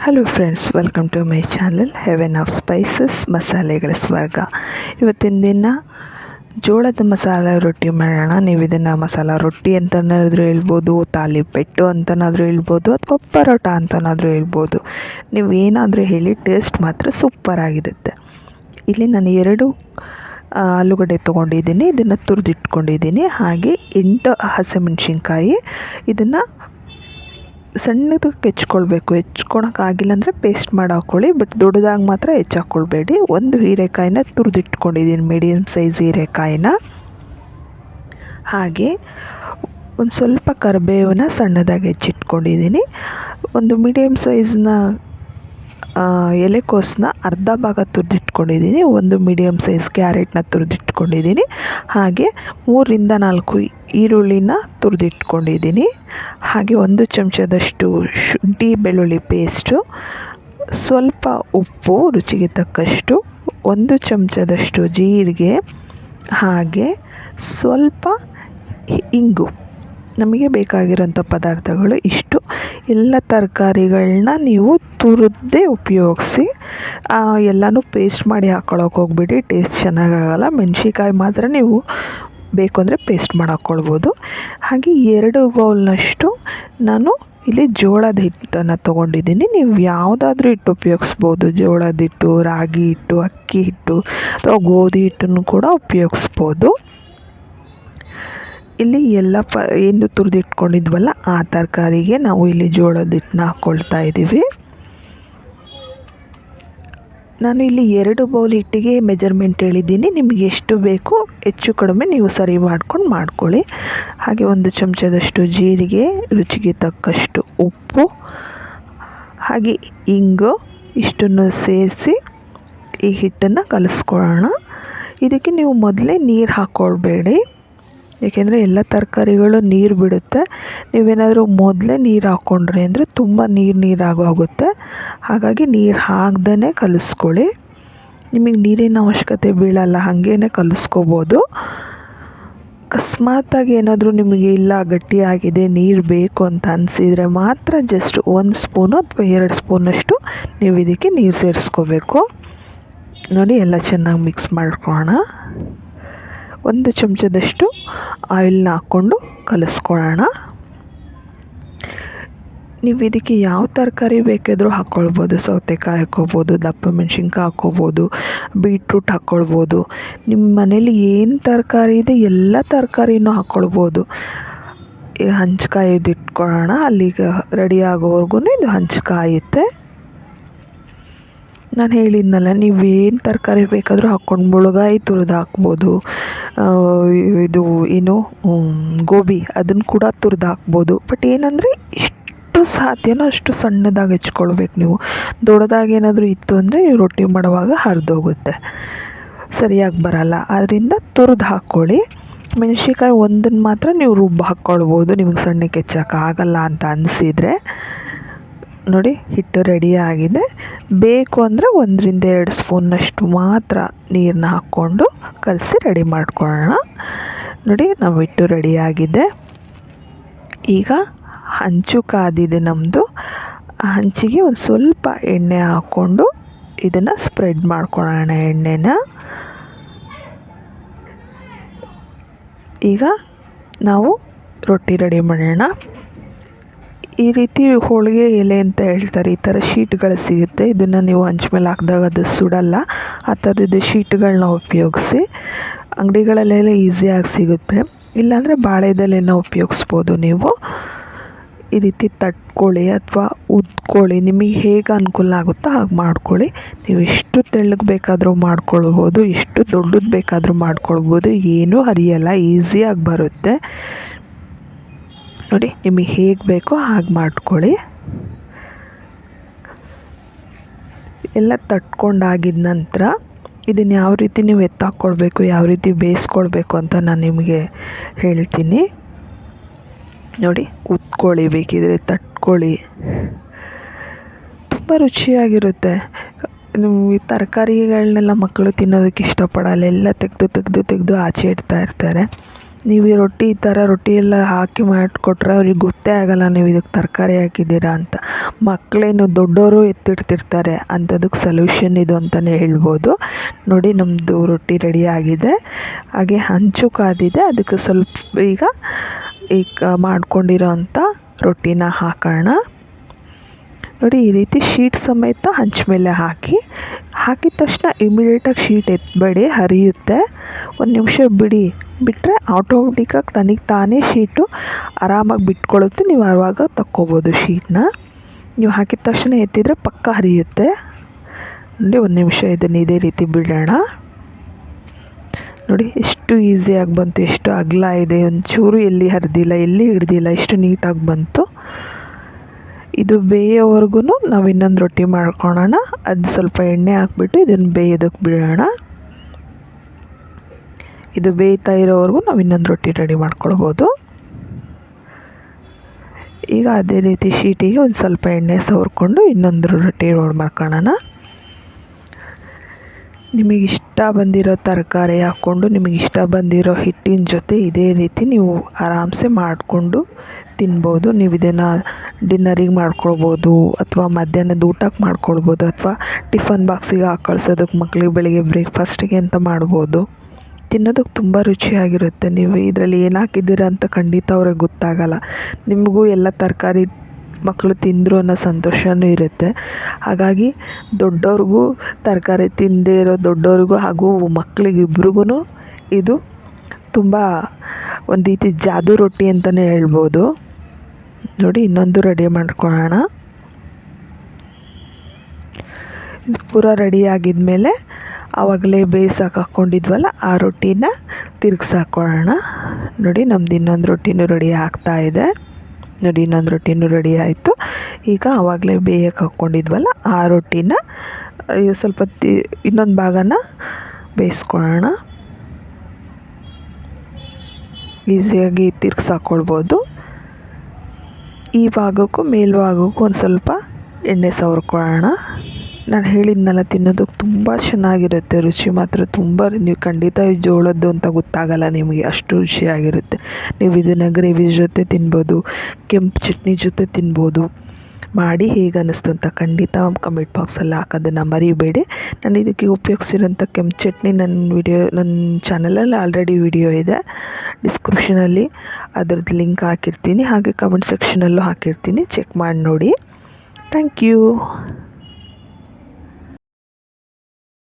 Hello friends, welcome to my channel heaven of spices, ಮಸಾಲೆಗಳ ಸ್ವರ್ಗ. ಇವತ್ತಿನ ದಿನ ಜೋಳದ ಮಸಾಲೆ ರೊಟ್ಟಿ ಮಾಡೋಣ. ನೀವು ಇದನ್ನು ಮಸಾಲ ರೊಟ್ಟಿ ಅಂತನಾದರೂ ಹೇಳ್ಬೋದು, ತಾಲಿಪೆಟ್ಟು ಅಂತನಾದರೂ ಹೇಳ್ಬೋದು, ಅಥವಾ ಪರೋಟ ಅಂತನಾದರೂ ಹೇಳ್ಬೋದು. ನೀವು ಏನಾದರೂ ಹೇಳಿ, ಟೇಸ್ಟ್ ಮಾತ್ರ ಸೂಪರಾಗಿರುತ್ತೆ. ಇಲ್ಲಿ ನಾನು 2 ಆಲೂಗಡ್ಡೆ ತೊಗೊಂಡಿದ್ದೀನಿ, ಇದನ್ನು ತುರಿದಿಟ್ಕೊಂಡಿದ್ದೀನಿ. ಹಾಗೆ 8 ಹಸಿಮೆಣ್ಸಿನ್ಕಾಯಿ, ಇದನ್ನು ಸಣ್ಣದಕ್ಕೆ ಹೆಚ್ಕೊಳ್ಬೇಕು. ಹೆಚ್ಕೊಳಕ್ಕಾಗಿಲ್ಲ ಅಂದರೆ ಪೇಸ್ಟ್ ಮಾಡಿ ಹಾಕ್ಕೊಳ್ಳಿ, ಬಟ್ ದೊಡ್ಡದಾಗಿ ಮಾತ್ರ ಹೆಚ್ಚಾಕ್ಕೊಳ್ಬೇಡಿ. 1 ಹೀರೆಕಾಯಿನ ತುರಿದಿಟ್ಕೊಂಡಿದ್ದೀನಿ, ಮೀಡಿಯಮ್ ಸೈಜ್ ಹೀರೆಕಾಯಿನ. ಹಾಗೆ ಒಂದು ಸ್ವಲ್ಪ ಕರಿಬೇವನ್ನ ಸಣ್ಣದಾಗಿ ಹೆಚ್ಚಿಟ್ಕೊಂಡಿದ್ದೀನಿ. ಒಂದು ಮೀಡಿಯಮ್ ಸೈಜ್ನ ಎಲೆಕೋಸನ್ನ ಅರ್ಧ ಭಾಗ ತುರಿದಿಟ್ಕೊಂಡಿದ್ದೀನಿ. 1 ಮೀಡಿಯಮ್ ಸೈಜ್ ಕ್ಯಾರೆಟ್ನ ತುರಿದಿಟ್ಕೊಂಡಿದ್ದೀನಿ. ಹಾಗೆ 3ರಿಂದ 4 ಈರುಳ್ಳಿನ ತುರಿದಿಟ್ಕೊಂಡಿದ್ದೀನಿ. ಹಾಗೆ 1 ಚಮಚದಷ್ಟು ಶುಂಠಿ ಬೆಳ್ಳುಳ್ಳಿ ಪೇಸ್ಟು, ಸ್ವಲ್ಪ ಉಪ್ಪು ರುಚಿಗೆ ತಕ್ಕಷ್ಟು, 1 ಚಮಚದಷ್ಟು ಜೀರಿಗೆ, ಹಾಗೆ ಸ್ವಲ್ಪ ಇಂಗು. ನಮಗೆ ಬೇಕಾಗಿರೋಂಥ ಪದಾರ್ಥಗಳು ಇಷ್ಟು. ಎಲ್ಲ ತರಕಾರಿಗಳನ್ನ ನೀವು ತುರಿದೇ ಉಪಯೋಗಿಸಿ, ಎಲ್ಲನೂ ಪೇಸ್ಟ್ ಮಾಡಿ ಹಾಕ್ಕೊಳಕ್ಕೆ ಹೋಗ್ಬಿಡಿ, ಟೇಸ್ಟ್ ಚೆನ್ನಾಗಾಗಲ್ಲ. ಮೆಣಸಿನ್ಕಾಯಿ ಮಾತ್ರ ನೀವು ಬೇಕು ಅಂದರೆ ಪೇಸ್ಟ್ ಮಾಡಿ ಹಾಕ್ಕೊಳ್ಬೋದು. ಹಾಗೆ 2 ಬೌಲ್ನಷ್ಟು ನಾನು ಇಲ್ಲಿ ಜೋಳದ ಹಿಟ್ಟನ್ನು ತೊಗೊಂಡಿದ್ದೀನಿ. ನೀವು ಯಾವುದಾದ್ರೂ ಹಿಟ್ಟು ಉಪಯೋಗಿಸ್ಬೋದು. ಜೋಳದ ಹಿಟ್ಟು, ರಾಗಿ ಹಿಟ್ಟು, ಅಕ್ಕಿ ಹಿಟ್ಟು ಅಥವಾ ಗೋಧಿ ಹಿಟ್ಟನ್ನು ಕೂಡ ಉಪಯೋಗಿಸ್ಬೋದು. ಇಲ್ಲಿ ಎಲ್ಲ ಏನು ತುರಿದಿಟ್ಕೊಂಡಿದ್ವಲ್ಲ ಆ ತರಕಾರಿಗೆ ನಾವು ಇಲ್ಲಿ ಜೋಳದ ಹಿಟ್ಟನ್ನ ಹಾಕ್ಕೊಳ್ತಾ ಇದ್ದೀವಿ. ನಾನು ಇಲ್ಲಿ 2 ಬೌಲ್ ಹಿಟ್ಟಿಗೆ ಮೆಜರ್ಮೆಂಟ್ ಹೇಳಿದ್ದೀನಿ. ನಿಮಗೆ ಎಷ್ಟು ಬೇಕು ಹೆಚ್ಚು ಕಡಿಮೆ ನೀವು ಸರಿ ಮಾಡ್ಕೊಳ್ಳಿ. ಹಾಗೆ 1 ಚಮಚದಷ್ಟು ಜೀರಿಗೆ, ರುಚಿಗೆ ತಕ್ಕಷ್ಟು ಉಪ್ಪು, ಹಾಗೆ ಇಂಗು, ಇಷ್ಟನ್ನು ಸೇರಿಸಿ ಈ ಹಿಟ್ಟನ್ನು ಕಲಿಸ್ಕೊಳ್ಳೋಣ. ಇದಕ್ಕೆ ನೀವು ಮೊದಲೇ ನೀರು ಹಾಕ್ಕೊಳ್ಬೇಡಿ, ಏಕೆಂದರೆ ಎಲ್ಲ ತರಕಾರಿಗಳು ನೀರು ಬಿಡುತ್ತೆ. ನೀವೇನಾದರೂ ಮೊದಲೇ ನೀರು ಹಾಕ್ಕೊಂಡ್ರಿ ಅಂದರೆ ತುಂಬ ನೀರಾಗೋಗುತ್ತೆ. ಹಾಗಾಗಿ ನೀರು ಹಾಕ್ದೇ ಕಲಿಸ್ಕೊಳ್ಳಿ. ನಿಮಗೆ ನೀರಿನ ಅವಶ್ಯಕತೆ ಬೀಳಲ್ಲ, ಹಾಗೇ ಕಲಿಸ್ಕೋಬೋದು. ಅಕಸ್ಮಾತಾಗಿ ಏನಾದರೂ ನಿಮಗೆ ಇಲ್ಲ ಗಟ್ಟಿಯಾಗಿದೆ, ನೀರು ಬೇಕು ಅಂತ ಅನಿಸಿದರೆ ಮಾತ್ರ ಜಸ್ಟ್ 1 ಸ್ಪೂನು ಅಥವಾ 2 ಸ್ಪೂನಷ್ಟು ನೀವು ಇದಕ್ಕೆ ನೀರು ಸೇರಿಸ್ಕೋಬೇಕು. ನೋಡಿ, ಎಲ್ಲ ಚೆನ್ನಾಗಿ ಮಿಕ್ಸ್ ಮಾಡ್ಕೊಳ್ಳೋಣ. 1 ಚಮಚದಷ್ಟು ಆಯಿಲ್ನ ಹಾಕ್ಕೊಂಡು ಕಲಿಸ್ಕೊಳ್ಳೋಣ. ನೀವು ಇದಕ್ಕೆ ಯಾವ ತರಕಾರಿ ಬೇಕಾದರೂ ಹಾಕ್ಕೊಳ್ಬೋದು. ಸೌತೆಕಾಯಿ ಹಾಕ್ಕೊಬೋದು, ದಪ್ಪ ಮೆಣಸಿನ್ಕಾಯಿ ಹಾಕ್ಕೊಬೋದು, ಬೀಟ್ರೂಟ್ ಹಾಕ್ಕೊಳ್ಬೋದು. ನಿಮ್ಮ ಮನೇಲಿ ಏನು ತರಕಾರಿ ಇದೆ ಎಲ್ಲ ತರಕಾರಿನೂ ಹಾಕ್ಕೊಳ್ಬೋದು. ಈಗ ಹಂಚ್ಕಾಯಿದು ಇಟ್ಕೊಳ್ಳೋಣ. ಅಲ್ಲಿಗೆ ರೆಡಿ ಆಗೋವರೆಗೂ ಇದು ಹಂಚ್ಕಾಯುತ್ತೆ. ನಾನು ಹೇಳಿದ್ನಲ್ಲ, ನೀವೇನು ತರಕಾರಿ ಬೇಕಾದರೂ ಹಾಕ್ಕೊಂಡು, ಮುಳುಗಾಯಿ ತುರಿದು ಹಾಕ್ಬೋದು, ಇದು ಏನು ಗೋಬಿ ಅದನ್ನು ಕೂಡ ತುರಿದು ಹಾಕ್ಬೋದು. ಬಟ್ ಏನಂದರೆ ಎಷ್ಟು ಸಾಧ್ಯನೋ ಅಷ್ಟು ಸಣ್ಣದಾಗಿ ಹೆಚ್ಕೊಳ್ಬೇಕು. ನೀವು ದೊಡ್ಡದಾಗಿ ಏನಾದರೂ ಇತ್ತು ಅಂದರೆ ರೊಟ್ಟಿ ಮಾಡುವಾಗ ಹರಿದೋಗುತ್ತೆ, ಸರಿಯಾಗಿ ಬರಲ್ಲ. ಆದ್ದರಿಂದ ತುರಿದು ಹಾಕ್ಕೊಳ್ಳಿ. ಮೆಣಸಿನ್ಕಾಯಿ ಒಂದನ್ನು ಮಾತ್ರ ನೀವು ರುಬ್ಬಿ ಹಾಕ್ಕೊಳ್ಬೋದು, ನಿಮಗೆ ಸಣ್ಣಕ್ಕೆ ಹೆಚ್ಚೋಕ್ಕಾಗಲ್ಲ ಅಂತ ಅನಿಸಿದರೆ. ನೋಡಿ, ಹಿಟ್ಟು ರೆಡಿಯಾಗಿದೆ. ಬೇಕು ಅಂದರೆ 1ರಿಂದ 2 ಸ್ಪೂನ್ನಷ್ಟು ಮಾತ್ರ ನೀರನ್ನ ಹಾಕ್ಕೊಂಡು ಕಲಸಿ ರೆಡಿ ಮಾಡ್ಕೊಳ್ಳೋಣ. ನೋಡಿ, ನಮ್ಮ ಹಿಟ್ಟು ರೆಡಿಯಾಗಿದೆ. ಈಗ ಹಂಚು ಕಾದಿದೆ ನಮ್ಮದು. ಆ ಹಂಚಿಗೆ ಒಂದು ಸ್ವಲ್ಪ ಎಣ್ಣೆ ಹಾಕ್ಕೊಂಡು ಇದನ್ನು ಸ್ಪ್ರೆಡ್ ಮಾಡ್ಕೊಳ್ಳೋಣ ಎಣ್ಣೆನ. ಈಗ ನಾವು ರೊಟ್ಟಿ ರೆಡಿ ಮಾಡೋಣ. ಈ ರೀತಿ ಹೋಳಿಗೆ ಎಲೆ ಅಂತ ಹೇಳ್ತಾರೆ, ಈ ಥರ ಶೀಟ್ಗಳು ಸಿಗುತ್ತೆ. ಇದನ್ನು ನೀವು ಹಂಚ ಮೇಲೆ ಹಾಕಿದಾಗ ಅದು ಸುಡಲ್ಲ. ಆ ಥರದ್ದು ಶೀಟ್ಗಳನ್ನ ಉಪಯೋಗಿಸಿ. ಅಂಗಡಿಗಳಲ್ಲೆಲ್ಲ ಈಸಿಯಾಗಿ ಸಿಗುತ್ತೆ. ಇಲ್ಲಾಂದರೆ ಬಾಳೆದೆಲೆನ ಉಪಯೋಗಿಸ್ಬೋದು. ನೀವು ಈ ರೀತಿ ತಟ್ಕೊಳ್ಳಿ ಅಥವಾ ಉದ್ಕೊಳ್ಳಿ, ನಿಮಗೆ ಹೇಗೆ ಅನುಕೂಲ ಆಗುತ್ತೋ ಹಾಗೆ ಮಾಡ್ಕೊಳ್ಳಿ. ನೀವು ಎಷ್ಟು ತೆಳ್ಳಗೆ ಬೇಕಾದರೂ ಮಾಡ್ಕೊಳ್ಬೋದು, ಎಷ್ಟು ದೊಡ್ಡದು ಬೇಕಾದರೂ ಮಾಡ್ಕೊಳ್ಬೋದು, ಏನೂ ಹರಿಯಲ್ಲ, ಈಸಿಯಾಗಿ ಬರುತ್ತೆ. ನೋಡಿ, ನಿಮಗೆ ಹೇಗೆ ಬೇಕೋ ಹಾಗೆ ಮಾಡ್ಕೊಳ್ಳಿ. ಎಲ್ಲ ತಟ್ಕೊಂಡಾಗಿದ ನಂತರ ಇದನ್ನು ಯಾವ ರೀತಿ ನೀವು ಎತ್ತಾಕ್ಕೊಳ್ಬೇಕು, ಯಾವ ರೀತಿ ಬೇಯಿಸ್ಕೊಳ್ಬೇಕು ಅಂತ ನಾನು ನಿಮಗೆ ಹೇಳ್ತೀನಿ. ನೋಡಿ, ಉತ್ಕೊಳ್ಳಿ, ಬೇಕಿದ್ರೆ ತಟ್ಕೊಳ್ಳಿ, ತುಂಬ ರುಚಿಯಾಗಿರುತ್ತೆ. ಈ ತರಕಾರಿಗಳನ್ನೆಲ್ಲ ಮಕ್ಕಳು ತಿನ್ನೋದಕ್ಕೆ ಇಷ್ಟಪಡಲ್ಲ, ಎಲ್ಲ ತೆಗೆದು ಆಚೆ ಇಡ್ತಾ ಇರ್ತಾರೆ. ನೀವು ಈ ರೊಟ್ಟಿ ಈ ಥರ ರೊಟ್ಟಿ ಎಲ್ಲ ಹಾಕಿ ಮಾಡಿಕೊಟ್ರೆ ಅವ್ರಿಗೆ ಗೊತ್ತೇ ಆಗೋಲ್ಲ ನೀವು ಇದಕ್ಕೆ ತರಕಾರಿ ಹಾಕಿದ್ದೀರಾ ಅಂತ. ಮಕ್ಕಳೇನು ದೊಡ್ಡವರು ಎತ್ತಿಡ್ತಿರ್ತಾರೆ, ಅಂಥದಕ್ಕೆ ಸೊಲ್ಯೂಷನ್ ಇದು ಅಂತಲೇ ಹೇಳ್ಬೋದು. ನೋಡಿ ನಮ್ಮದು ರೊಟ್ಟಿ ರೆಡಿ ಆಗಿದೆ. ಹಾಗೆ ಹಂಚು ಕಾದಿದೆ, ಅದಕ್ಕೆ ಸ್ವಲ್ಪ ಈಗ ಮಾಡ್ಕೊಂಡಿರೋ ಅಂಥ ರೊಟ್ಟಿನ ಹಾಕೋಣ. ನೋಡಿ ಈ ರೀತಿ ಶೀಟ್ ಸಮೇತ ಹಂಚ ಮೇಲೆ ಹಾಕಿದ ತಕ್ಷಣ ಇಮಿಡಿಯೇಟಾಗಿ ಶೀಟ್ ಎತ್ತಬೇಡಿ, ಹರಿಯುತ್ತೆ. ಒಂದು ನಿಮಿಷ ಬಿಟ್ಟರೆ ಆಟೋಮೆಟಿಕ್ಕಾಗಿ ತನಗೆ ತಾನೇ ಶೀಟು ಆರಾಮಾಗಿ ಬಿಟ್ಕೊಳ್ಳುತ್ತೆ. ನೀವು ಆವಾಗ ತಕ್ಕೋಬೋದು ಶೀಟನ್ನ. ನೀವು ಹಾಕಿದ ತಕ್ಷಣ ಎತ್ತಿದರೆ ಪಕ್ಕ ಹರಿಯುತ್ತೆ. ನೋಡಿ ಒಂದು ನಿಮಿಷ ಇದನ್ನು ಇದೇ ರೀತಿ ಬಿಡೋಣ. ನೋಡಿ ಎಷ್ಟು ಈಸಿಯಾಗಿ ಬಂತು, ಎಷ್ಟು ಅಗಲ ಇದೆ, ಒಂಚೂರು ಎಲ್ಲಿ ಹರಿದಿಲ್ಲ, ಎಲ್ಲಿ ಹಿಡ್ದಿಲ್ಲ, ಎಷ್ಟು ನೀಟಾಗಿ ಬಂತು. ಇದು ಬೇಯೋವರೆಗೂ ನಾವು ಇನ್ನೊಂದು ರೊಟ್ಟಿ ಮಾಡ್ಕೊಳ್ಳೋಣ. ಅದು ಸ್ವಲ್ಪ ಎಣ್ಣೆ ಹಾಕ್ಬಿಟ್ಟು ಇದನ್ನು ಬೇಯೋದಕ್ಕೆ ಬಿಡೋಣ. ಇದು ಬೇಯ್ತಾ ಇರೋವರೆಗೂ ನಾವು ಇನ್ನೊಂದು ರೊಟ್ಟಿ ರೆಡಿ ಮಾಡ್ಕೊಳ್ಬೋದು. ಈಗ ಅದೇ ರೀತಿ ಶೀಟಿಗೆ ಒಂದು ಸ್ವಲ್ಪ ಎಣ್ಣೆ ಸವರ್ಕೊಂಡು ಇನ್ನೊಂದು ರೊಟ್ಟಿ ರೋಲ್ ಮಾಡ್ಕೊಳ್ಳೋಣ. ನಿಮಗಿಷ್ಟ ಬಂದಿರೋ ತರಕಾರಿ ಹಾಕ್ಕೊಂಡು, ನಿಮಗಿಷ್ಟ ಬಂದಿರೋ ಹಿಟ್ಟಿನ ಜೊತೆ ಇದೇ ರೀತಿ ನೀವು ಆರಾಮ್ಸೆ ಮಾಡಿಕೊಂಡು ತಿನ್ಬೋದು. ನೀವು ಇದನ್ನು ಡಿನ್ನರಿಗೆ ಮಾಡ್ಕೊಳ್ಬೋದು, ಅಥವಾ ಮಧ್ಯಾಹ್ನದ ಊಟಕ್ಕೆ ಮಾಡ್ಕೊಳ್ಬೋದು, ಅಥವಾ ಟಿಫನ್ ಬಾಕ್ಸಿಗೆ ಹಾಕಿ ಕಳ್ಸೋದಕ್ಕೆ ಮಕ್ಕಳಿಗೆ ಬೆಳಿಗ್ಗೆ ಬ್ರೇಕ್ಫಾಸ್ಟಿಗೆ ಅಂತ ಮಾಡ್ಬೋದು. ತಿನ್ನೋದಕ್ಕೆ ತುಂಬ ರುಚಿಯಾಗಿರುತ್ತೆ. ನೀವು ಇದರಲ್ಲಿ ಏನು ಹಾಕಿದ್ದೀರ ಅಂತ ಖಂಡಿತ ಅವ್ರಿಗೆ ಗೊತ್ತಾಗಲ್ಲ. ನಿಮಗೂ ಎಲ್ಲ ತರಕಾರಿ ಮಕ್ಕಳು ತಿಂದರು ಅನ್ನೋ ಸಂತೋಷವೂ ಇರುತ್ತೆ. ಹಾಗಾಗಿ ದೊಡ್ಡವ್ರಿಗೂ, ತರಕಾರಿ ತಿನ್ನದೇ ಇರೋ ದೊಡ್ಡವ್ರಿಗೂ ಹಾಗೂ ಮಕ್ಕಳಿಗಿಬ್ರಿಗೂ ಇದು ತುಂಬ ಒಂದು ರೀತಿ ಜಾದೂ ರೊಟ್ಟಿ ಅಂತಲೇ ಹೇಳ್ಬೋದು. ನೋಡಿ ಇನ್ನೊಂದು ರೆಡಿ ಮಾಡ್ಕೊಳ್ಳೋಣ. ಪೂರ ರೆಡಿ ಆಗಿದ್ಮೇಲೆ ಆವಾಗಲೇ ಬೇಯಿಸೋಕೆ ಹಾಕ್ಕೊಂಡಿದ್ವಲ್ಲ ಆ ರೊಟ್ಟಿನ ತಿರುಗಿಸಾಕೊಳ್ಳೋಣ. ನೋಡಿ ನಮ್ದು ಇನ್ನೊಂದು ರೊಟ್ಟಿನೂ ರೆಡಿ ಆಗ್ತಾಯಿದೆ. ನೋಡಿ ಇನ್ನೊಂದು ರೊಟ್ಟಿನೂ ರೆಡಿ ಆಯಿತು. ಈಗ ಆವಾಗಲೇ ಬೇಯಕ್ಕೆ ಹಾಕ್ಕೊಂಡಿದ್ವಲ್ಲ ಆ ರೊಟ್ಟಿನ ಸ್ವಲ್ಪ ಇನ್ನೊಂದು ಭಾಗನ ಬೇಯಿಸ್ಕೊಳ್ಳೋಣ. ಈಸಿಯಾಗಿ ತಿರ್ಗಿಸಾಕ್ಕೊಳ್ಬೋದು. ಈ ಭಾಗಕ್ಕೂ ಮೇಲ್ಭಾಗಕ್ಕೂ ಒಂದು ಸ್ವಲ್ಪ ಎಣ್ಣೆ ಸವರ್ಕೊಳ್ಳೋಣ. ನಾನು ಹೇಳಿದ್ನಲ್ಲ, ತಿನ್ನೋದಕ್ಕೆ ತುಂಬ ಚೆನ್ನಾಗಿರುತ್ತೆ. ರುಚಿ ಮಾತ್ರ ತುಂಬ, ನೀವು ಖಂಡಿತ ಜೋಳದ್ದು ಅಂತ ಗೊತ್ತಾಗಲ್ಲ ನಿಮಗೆ, ಅಷ್ಟು ರುಚಿಯಾಗಿರುತ್ತೆ. ನೀವು ಇದನ್ನು ಗ್ರೇವಿ ಜೊತೆ ತಿನ್ಬೋದು, ಕೆಂಪು ಚಟ್ನಿ ಜೊತೆ ತಿನ್ಬೋದು. ಮಾಡಿ ಹೇಗೆ ಅನ್ನಿಸ್ತು ಅಂತ ಖಂಡಿತ ಕಮೆಂಟ್ ಬಾಕ್ಸಲ್ಲಿ ಹಾಕೋದನ್ನು ಮರಿಬೇಡಿ. ನಾನು ಇದಕ್ಕೆ ಉಪಯೋಗಿಸಿರೋಂಥ ಕೆಂಪು ಚಟ್ನಿ ನನ್ನ ಚಾನಲಲ್ಲಿ ಆಲ್ರೆಡಿ ವಿಡಿಯೋ ಇದೆ. ಡಿಸ್ಕ್ರಿಪ್ಷನಲ್ಲಿ ಅದರದ್ದು ಲಿಂಕ್ ಹಾಕಿರ್ತೀನಿ, ಹಾಗೆ ಕಮೆಂಟ್ ಸೆಕ್ಷನಲ್ಲೂ ಹಾಕಿರ್ತೀನಿ, ಚೆಕ್ ಮಾಡಿ ನೋಡಿ. Thank you.